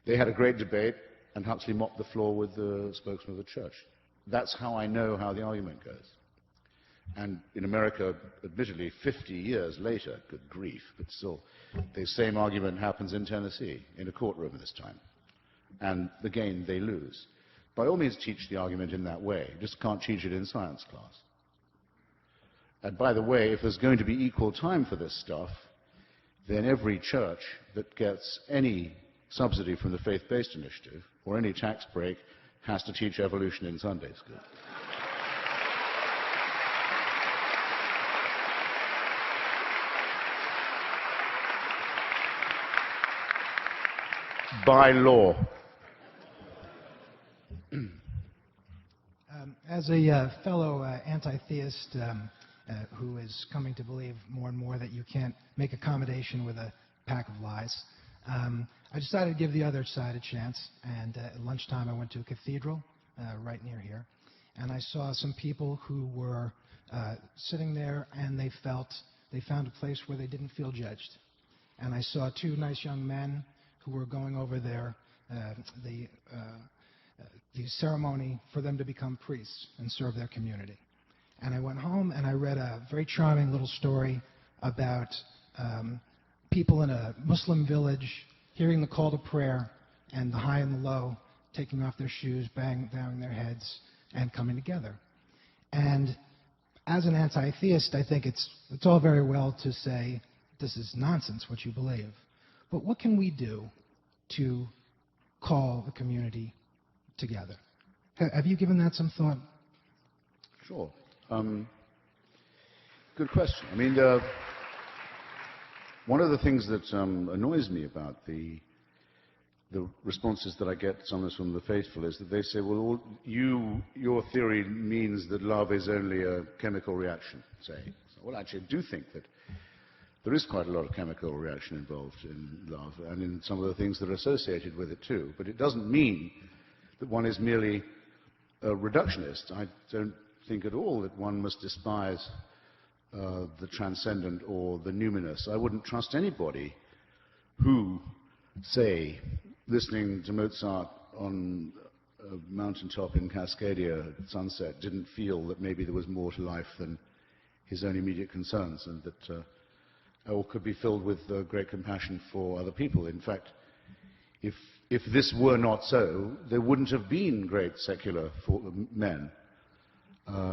They had a great debate, and Huxley mopped the floor with the spokesman of the church. That's how I know how the argument goes. And in America, admittedly, 50 years later, good grief, but still, the same argument happens in Tennessee, in a courtroom this time. And again, they lose. By all means, teach the argument in that way. You just can't teach it in science class. And by the way, if there's going to be equal time for this stuff, then every church that gets any subsidy from the faith-based initiative or any tax break has to teach evolution in Sunday school. By law. As a fellow anti-theist who is coming to believe more and more that you can't make accommodation with a pack of lies, I decided to give the other side a chance, and at lunchtime I went to a cathedral right near here, and I saw some people who were sitting there, and they found a place where they didn't feel judged. And I saw two nice young men who were going over the ceremony for them to become priests and serve their community. And I went home and I read a very charming little story about people in a Muslim village hearing the call to prayer, and the high and the low taking off their shoes, bowing their heads, and coming together. And as an anti-theist, I think it's all very well to say, this is nonsense what you believe. But what can we do to call the community together? Have you given that some thought? Sure. Good question. I mean, one of the things that annoys me about the responses that I get sometimes from the faithful is that they say, well, your theory means that love is only a chemical reaction, say. Well, actually, I do think that there is quite a lot of chemical reaction involved in love, and in some of the things that are associated with it too. But it doesn't mean that one is merely a reductionist. I don't think at all that one must despise the transcendent or the numinous. I wouldn't trust anybody who, say, listening to Mozart on a mountaintop in Cascadia at sunset, didn't feel that maybe there was more to life than his own immediate concerns, and that or could be filled with great compassion for other people. In fact, if this were not so, there wouldn't have been great secular men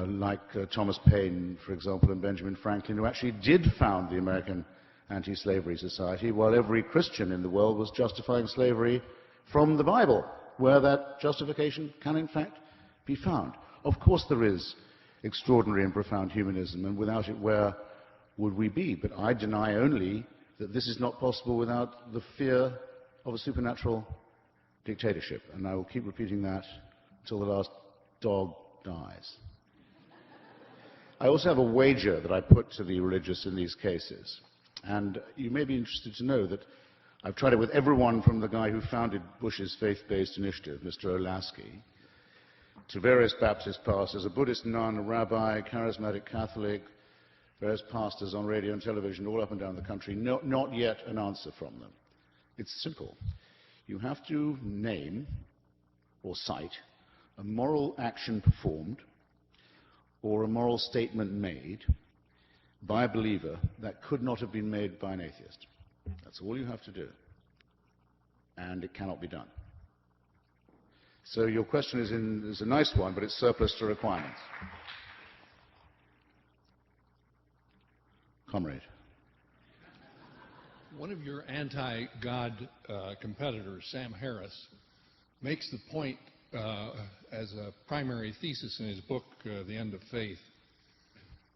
like Thomas Paine, for example, and Benjamin Franklin, who actually did found the American Anti-Slavery Society, while every Christian in the world was justifying slavery from the Bible, where that justification can in fact be found. Of course there is extraordinary and profound humanism, and without it, where would we be? But I deny only that this is not possible without the fear of a supernatural dictatorship. And I will keep repeating that until the last dog dies. I also have a wager that I put to the religious in these cases. And you may be interested to know that I've tried it with everyone from the guy who founded Bush's faith-based initiative, Mr. Olasky, to various Baptist pastors, a Buddhist nun, a rabbi, charismatic Catholic, various pastors on radio and television all up and down the country. Not yet an answer from them. It's simple. You have to name or cite a moral action performed or a moral statement made by a believer that could not have been made by an atheist. That's all you have to do. And it cannot be done. So your question is a nice one, but it's surplus to requirements. Comrade. One of your anti-God competitors, Sam Harris, makes the point as a primary thesis in his book, The End of Faith,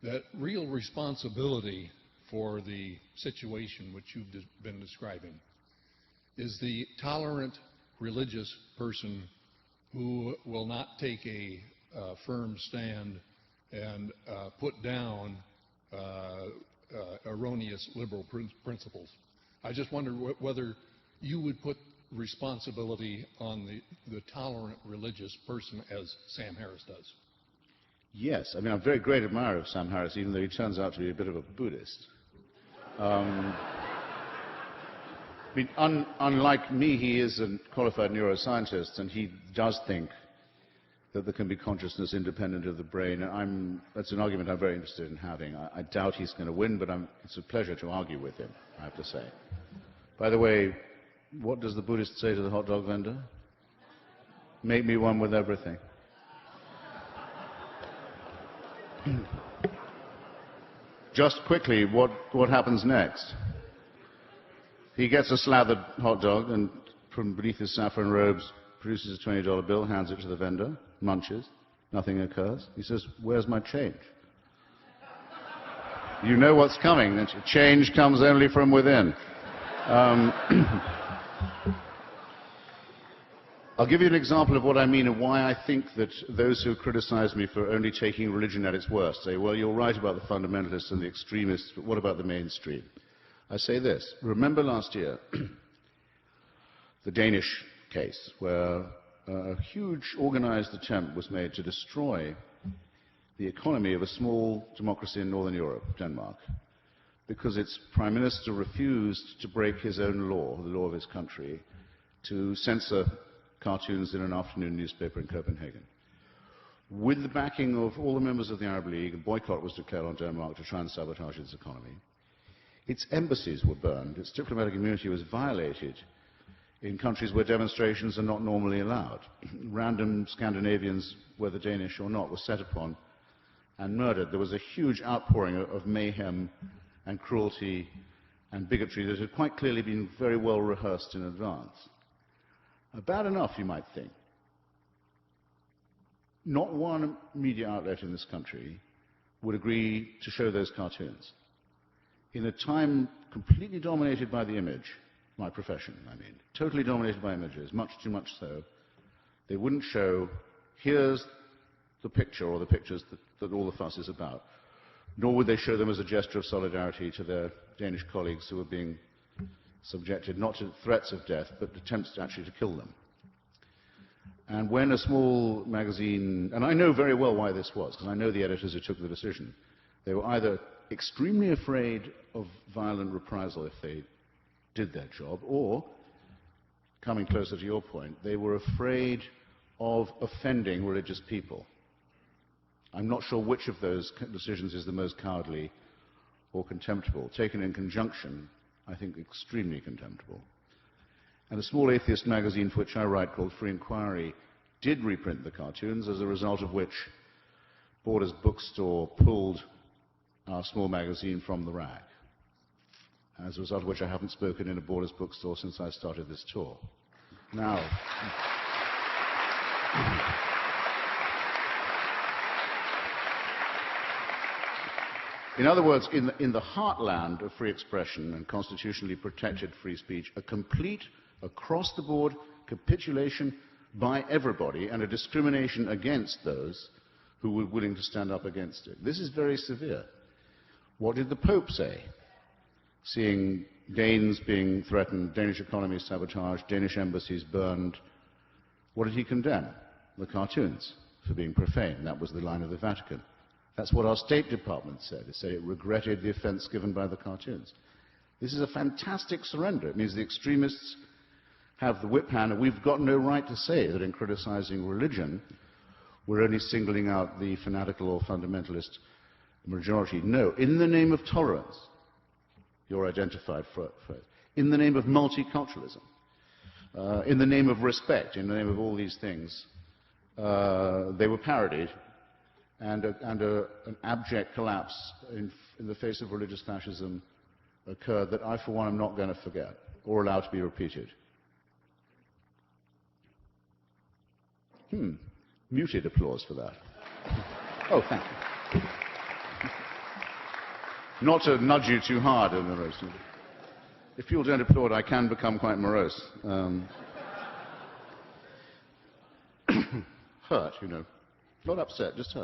that real responsibility for the situation which you've been describing is the tolerant religious person who will not take a firm stand and put down erroneous liberal principles. I just wonder whether you would put responsibility on the tolerant religious person as Sam Harris does. Yes. I mean, I'm a very great admirer of Sam Harris, even though he turns out to be a bit of a Buddhist. mean, unlike me, he is a qualified neuroscientist, and he does think that there can be consciousness independent of the brain. And that's an argument I'm very interested in having. I doubt he's going to win, but it's a pleasure to argue with him, I have to say. By the way, what does the Buddhist say to the hot dog vendor? Make me one with everything. Just quickly, what happens next? He gets a slathered hot dog and from beneath his saffron robes produces a $20 bill, hands it to the vendor, munches, nothing occurs. He says, "Where's my change?" You know what's coming. Change comes only from within. I'll give you an example of what I mean and why I think that those who criticize me for only taking religion at its worst say, well, you're right about the fundamentalists and the extremists, but what about the mainstream? I say this. Remember last year, the Danish case, where a huge organized attempt was made to destroy the economy of a small democracy in Northern Europe, Denmark, because its prime minister refused to break his own law, the law of his country, to censor cartoons in an afternoon newspaper in Copenhagen. With the backing of all the members of the Arab League, a boycott was declared on Denmark to try and sabotage its economy. Its embassies were burned. Its diplomatic immunity was violated in countries where demonstrations are not normally allowed. Random Scandinavians, whether Danish or not, were set upon and murdered. There was a huge outpouring of mayhem and cruelty and bigotry that had quite clearly been very well rehearsed in advance. Bad enough, you might think. Not one media outlet in this country would agree to show those cartoons. In a time completely dominated by the image, my profession, I mean, totally dominated by images, much too much so, they wouldn't show, here's the picture or the pictures that all the fuss is about. Nor would they show them as a gesture of solidarity to their Danish colleagues who were being subjected not to threats of death, but attempts actually to kill them. And when a small magazine, and I know very well why this was, because I know the editors who took the decision, they were either extremely afraid of violent reprisal if they did their job, or, coming closer to your point, they were afraid of offending religious people. I'm not sure which of those decisions is the most cowardly or contemptible. Taken in conjunction, I think extremely contemptible. And a small atheist magazine for which I write, called Free Inquiry, did reprint the cartoons, as a result of which Borders Bookstore pulled our small magazine from the rack. As a result of which I haven't spoken in a Borders Bookstore since I started this tour. Now, in other words, in the heartland of free expression and constitutionally protected free speech, a complete, across-the-board capitulation by everybody and a discrimination against those who were willing to stand up against it. This is very severe. What did the Pope say? Seeing Danes being threatened, Danish economy sabotaged, Danish embassies burned, what did he condemn? The cartoons for being profane. That was the line of the Vatican. That's what our State Department said. It said it regretted the offense given by the cartoons. This is a fantastic surrender. It means the extremists have the whip hand, and we've got no right to say that in criticizing religion, we're only singling out the fanatical or fundamentalist majority. No, in the name of tolerance, you're identified for it. In the name of multiculturalism, in the name of respect, in the name of all these things, they were parodied. And an abject collapse in the face of religious fascism occurred that I, for one, am not going to forget or allow to be repeated. Muted applause for that. Oh, thank you. Not to nudge you too hard, if people don't applaud, I can become quite morose. Hurt, you know. Not upset, just hurt.